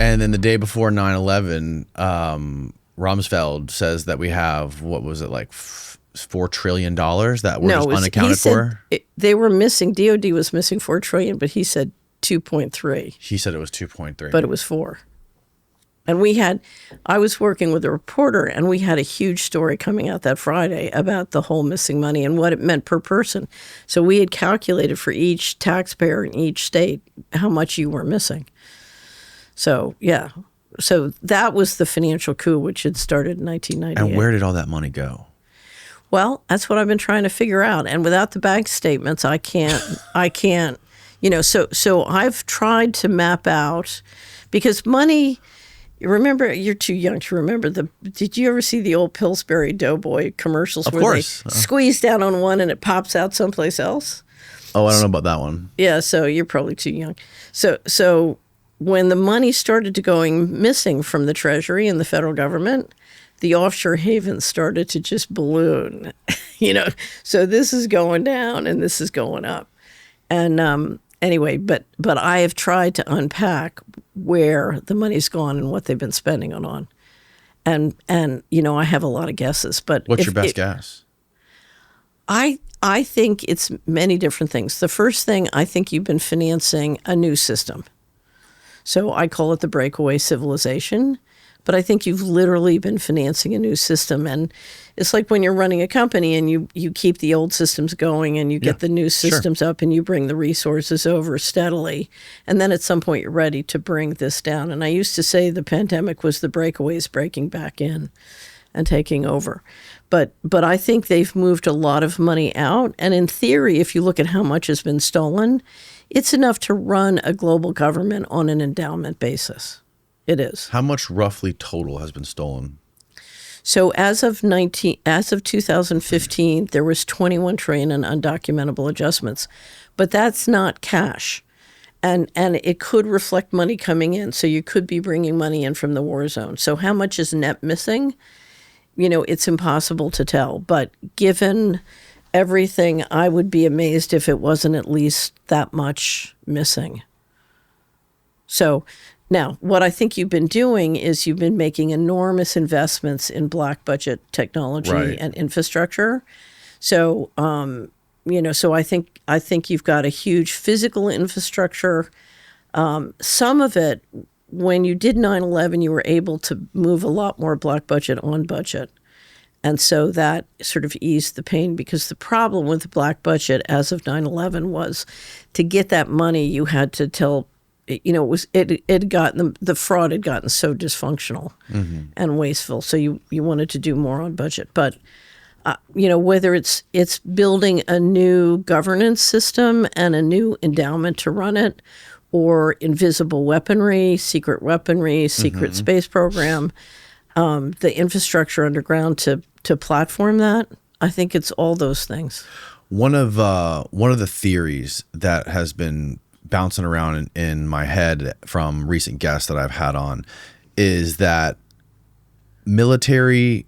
And then the day before 9/11, Rumsfeld says that we have, what was it, like $4 trillion that were just unaccounted for? They were missing, DOD was missing $4 trillion, but he said 2.3. He said it was 2.3. But it was 4. And I was working with a reporter, and we had a huge story coming out that Friday about the whole missing money and what it meant per person. So we had calculated for each taxpayer in each state how much you were missing. So, yeah. So that was the financial coup, which had started in 1998. And where did all that money go? Well, that's what I've been trying to figure out. And without the bank statements, I can't, so I've tried to map out, because money, remember, you're too young to remember, did you ever see the old Pillsbury Doughboy commercials of where course. They squeeze down on one and it pops out someplace else? Oh, I don't know about that one. Yeah, so you're probably too young. So when the money started to going missing from the Treasury and the federal government, the offshore havens started to just balloon, So this is going down and this is going up. And anyway, but I have tried to unpack where the money's gone and what they've been spending it on. And I have a lot of guesses. But what's your best guess? I think it's many different things. The first thing, I think you've been financing a new system. So I call it the breakaway civilization. But I think you've literally been financing a new system. And it's like when you're running a company and you keep the old systems going and you get the new systems up and you bring the resources over steadily. And then at some point you're ready to bring this down. And I used to say the pandemic was the breakaways breaking back in and taking over. But I think they've moved a lot of money out. And in theory, if you look at how much has been stolen, it's enough to run a global government on an endowment basis. It is. How much roughly total has been stolen? So as of 2015, there was 21 trillion in undocumentable adjustments, but that's not cash. And it could reflect money coming in. So you could be bringing money in from the war zone. So how much is net missing? It's impossible to tell. But given everything, I would be amazed if it wasn't at least that much missing. So now, what I think you've been doing is you've been making enormous investments in black budget technology and infrastructure. So, so I think you've got a huge physical infrastructure. Some of it, when you did 9/11, you were able to move a lot more black budget on budget. And so that sort of eased the pain, because the problem with the black budget as of 9/11 was to get that money, you had to tell. The fraud had gotten so dysfunctional and wasteful. So you wanted to do more on budget. But, whether it's building a new governance system and a new endowment to run it, or invisible weaponry, secret space program, the infrastructure underground to platform that, I think it's all those things. One of the theories that has been bouncing around in my head from recent guests that I've had on is that military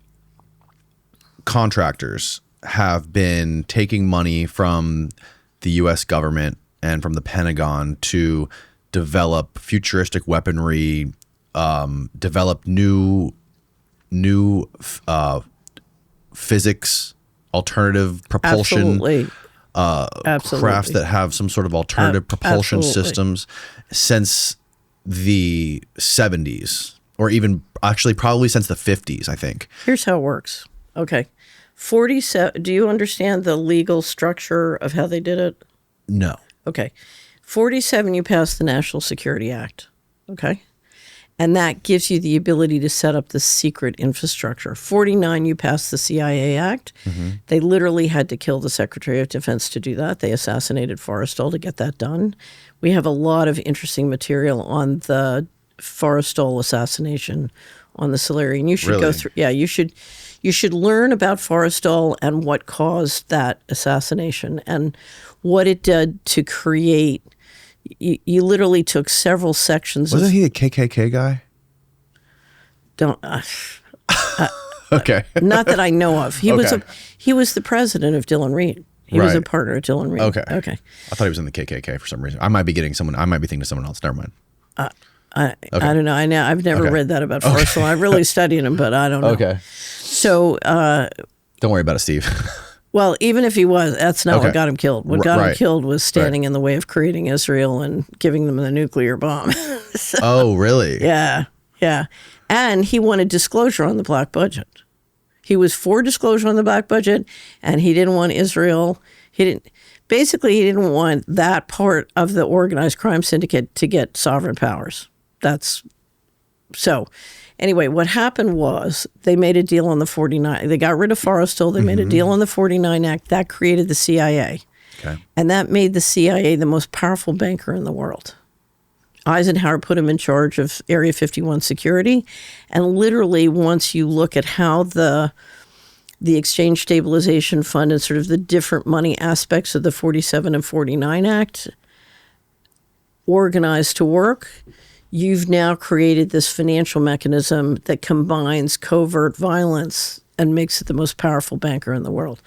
contractors have been taking money from the U.S. government and from the Pentagon to develop futuristic weaponry, develop new physics, alternative propulsion. Absolutely. Crafts that have some sort of alternative propulsion systems since the 70s, or even actually probably since the 50s, I think. Here's how it works. Okay. 47. Do you understand the legal structure of how they did it? No. Okay. 47, you passed the National Security Act. Okay. And that gives you the ability to set up the secret infrastructure. 49, you passed the CIA Act. They literally had to kill the Secretary of Defense to do that. They assassinated Forrestal to get that done. We have a lot of interesting material on the Forrestal assassination on the Solarian. You should go through. Yeah, you should learn about Forrestal and what caused that assassination and what it did to create. You literally took several sections. Wasn't he a KKK guy? Okay. Not that I know of. He was the president of Dillon Reed. He was a partner of Dillon Reed. Okay. Okay. I thought he was in the KKK for some reason. I might be thinking of someone else. Never mind. I don't know. I've never read that about Forrestal. I really studied him, but I don't know. Okay. So Don't worry about it, Steve. well, even if he was, that's not what got him killed. What got him killed was standing in the way of creating Israel and giving them the nuclear bomb. So, Oh, really? yeah. And he wanted disclosure on the black budget. He was for disclosure on the black budget, and he didn't want Israel. He didn't want that part of the organized crime syndicate to get sovereign powers. So anyway, what happened was they made a deal on the 49. They got rid of Forrestal. They made a deal on the 49 Act. That created the CIA. Okay. And that made the CIA the most powerful banker in the world. Eisenhower put him in charge of Area 51 security. And literally, once you look at how the Exchange Stabilization Fund and sort of the different money aspects of the 47 and 49 Act organized to work, you've now created this financial mechanism that combines covert violence and makes it the most powerful banker in the world.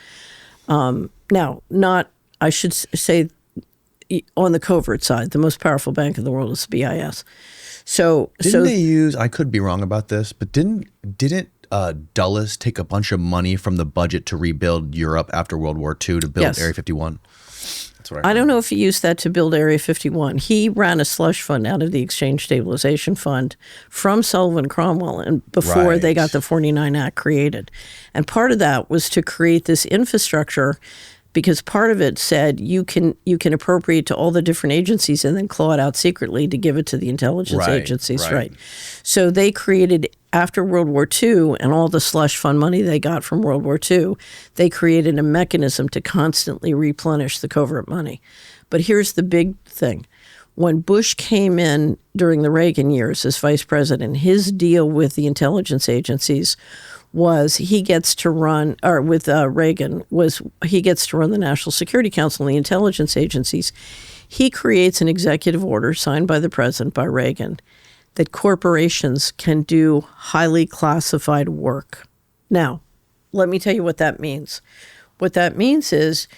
I should say, on the covert side, the most powerful bank in the world is BIS. Didn't they use, I could be wrong about this, but didn't Dulles take a bunch of money from the budget to rebuild Europe after World War II to build Area 51? That's what I don't know if he used that to build Area 51. He ran a slush fund out of the Exchange Stabilization Fund from Sullivan Cromwell and before they got the 49 Act created. And part of that was to create this infrastructure, because part of it said you can appropriate to all the different agencies and then claw it out secretly to give it to the intelligence agencies. Right. So they created, after World War II and all the slush fund money they got from World War II, they created a mechanism to constantly replenish the covert money. But here's the big thing. When Bush came in during the Reagan years as vice president, his deal with the intelligence agencies was he gets to run, or with Reagan, was he gets to run the National Security Council and the intelligence agencies. He creates an executive order signed by the president, by Reagan, that corporations can do highly classified work. Now, let me tell you what that means. What that means is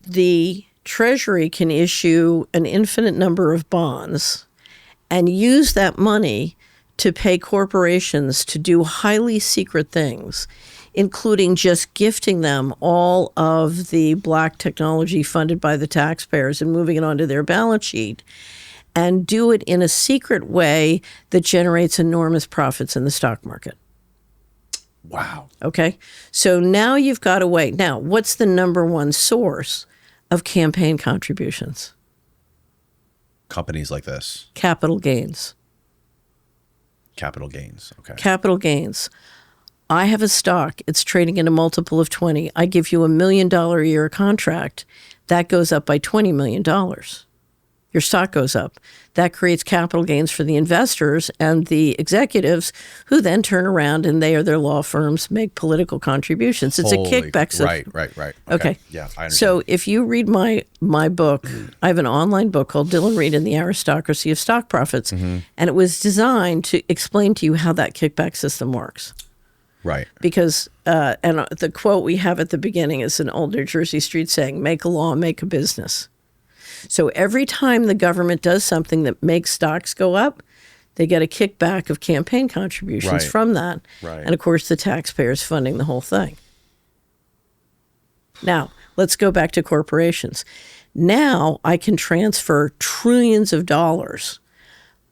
the Treasury can issue an infinite number of bonds and use that money to pay corporations to do highly secret things, including just gifting them all of the black technology funded by the taxpayers and moving it onto their balance sheet, and do it in a secret way that generates enormous profits in the stock market. Wow. Okay? So now you've got a way. Now, what's the number one source of campaign contributions? Companies like this. Capital gains. Capital gains. Okay. Capital gains. I have a stock. It's trading at a multiple of 20. I give you $1 million a year contract. That goes up by $20 million. Your stock goes up. That creates capital gains for the investors and the executives, who then turn around and they or their law firms make political contributions. It's a kickback system. Right. Okay. Yeah, I understand. So if you read my book, I have an online book called Dylan Reed and the Aristocracy of Stock Profits, and it was designed to explain to you how that kickback system works. Right. Because, and the quote we have at the beginning is an old New Jersey street saying, make a law, make a business. So every time the government does something that makes stocks go up, they get a kickback of campaign contributions from that. Right. And of course, the taxpayers funding the whole thing. Now, let's go back to corporations. Now I can transfer trillions of dollars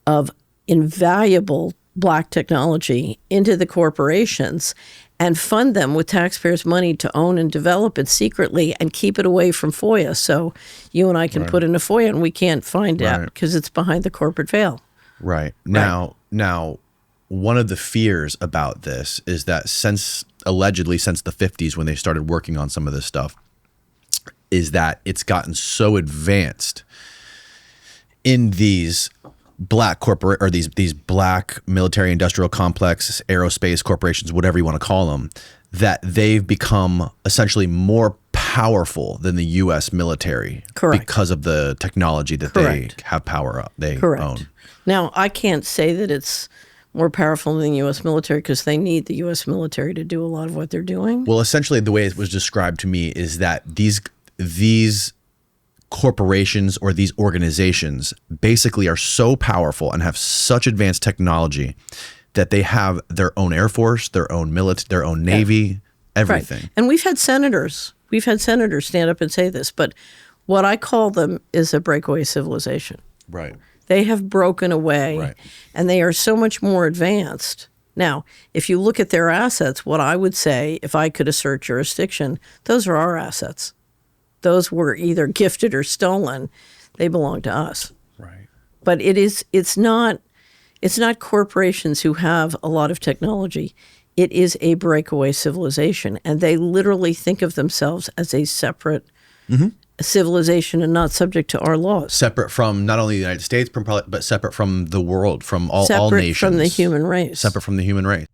of invaluable black technology into the corporations and fund them with taxpayers' money to own and develop it secretly and keep it away from FOIA. So you and I can put in a FOIA and we can't find out because it's behind the corporate veil. Right. Now, one of the fears about this is that allegedly since the 50s when they started working on some of this stuff, is that it's gotten so advanced in these black corporate or these black military industrial complex, aerospace corporations, whatever you want to call them, that they've become essentially more powerful than the U.S. military. Correct. Because of the technology that they have power up, they own. Now, I can't say that it's more powerful than the U.S. military because they need the U.S. military to do a lot of what they're doing. Well, essentially the way it was described to me is that these corporations or these organizations basically are so powerful and have such advanced technology that they have their own Air Force, their own military, their own Navy, everything. Right. And we've had senators stand up and say this, but what I call them is a breakaway civilization. Right. They have broken away, Right. and they are so much more advanced. Now, if you look at their assets, what I would say, if I could assert jurisdiction, those are our assets. Those were either gifted or stolen. They belong to us. Right. But it's not corporations who have a lot of technology. It is a breakaway civilization, and they literally think of themselves as a separate civilization and not subject to our laws. Separate from not only the United States, but separate from the world, from all nations. Separate from the human race. Separate from the human race.